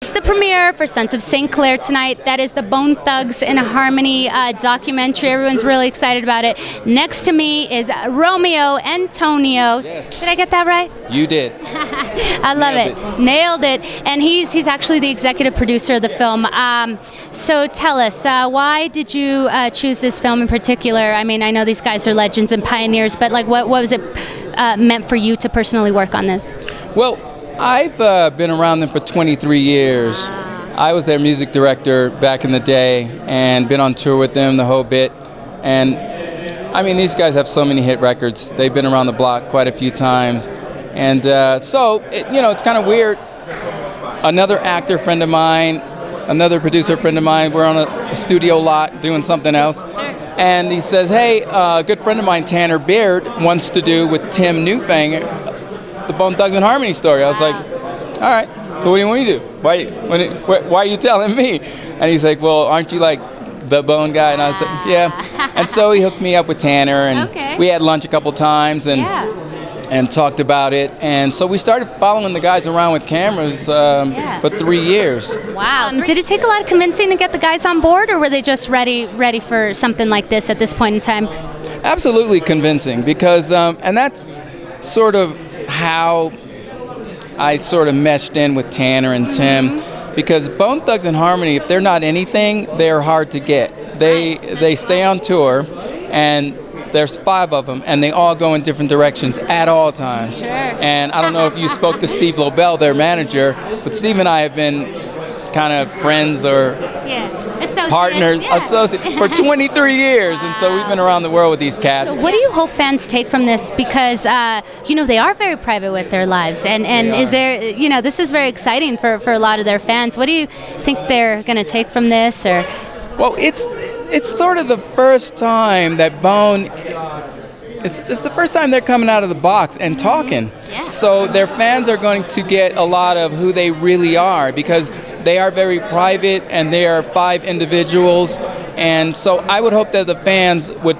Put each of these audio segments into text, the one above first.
It's the premiere for Sons of St. Clair tonight. That is the Bone Thugs in Harmony documentary. Everyone's really excited about it. Next to me is Romeo Antonio. Yes. Did I get that right? You did. I love it. Nailed it. And he's actually the executive producer of the film. So tell us, why did you choose this film in particular? I mean, I know these guys are legends and pioneers, but like, what was it meant for you to personally work on this? Well, I've been around them for 23 years. I was their music director back in the day and been on tour with them the whole bit. And I mean, these guys have so many hit records. They've been around the block quite a few times. And so, it's kind of weird. Another actor friend of mine, another producer friend of mine, we're on a studio lot doing something else. And he says, hey, a good friend of mine, Tanner Beard, wants to do with Tim Newfang the Bone Thugs and Harmony story. I was like, all right, so what do you want me to do? Why are you telling me? And he's like, well, aren't you like the Bone guy? And I was like, yeah. And so he hooked me up with Tanner, and we had lunch a couple times and talked about it. And so we started following the guys around with cameras for 3 years. Wow. Did it take a lot of convincing to get the guys on board, or were they just ready for something like this at this point in time? Absolutely convincing, because, and that's sort of how I sort of meshed in with Tanner and Tim, because Bone Thugs and Harmony, if they're not anything, they're hard to get. They stay on tour, and there's 5 of them, and they all go in different directions at all times. Sure. And I don't know if you spoke to Steve Lobel, their manager, but Steve and I have been kind of friends or partners, associates for 23 years, and so we've been around the world with these cats. So what do you hope fans take from this? Because they are very private with their lives, and is there, this is very exciting for a lot of their fans. What do you think they're going to take from this? Or well, it's sort of the first time that Bone, it's the first time they're coming out of the box and talking. So their fans are going to get a lot of who they really are, because they are very private, and they are 5 individuals. And so I would hope that the fans would,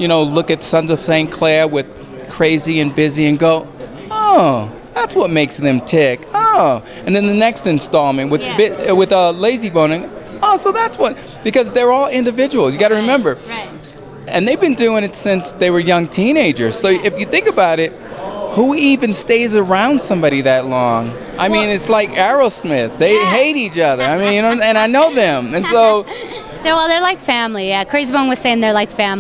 look at Sons of St. Clair with Crazy and Busy and go, oh, that's what makes them tick. Oh, and then the next installment with Lazy Bone. Oh, so that's what, because they're all individuals. You got to remember. Right. And they've been doing it since they were young teenagers. So if you think about it, who even stays around somebody that long? I mean, it's like Aerosmith. They hate each other. I mean, and I know them. And so they're like family. Yeah, Crazy Bone was saying they're like family.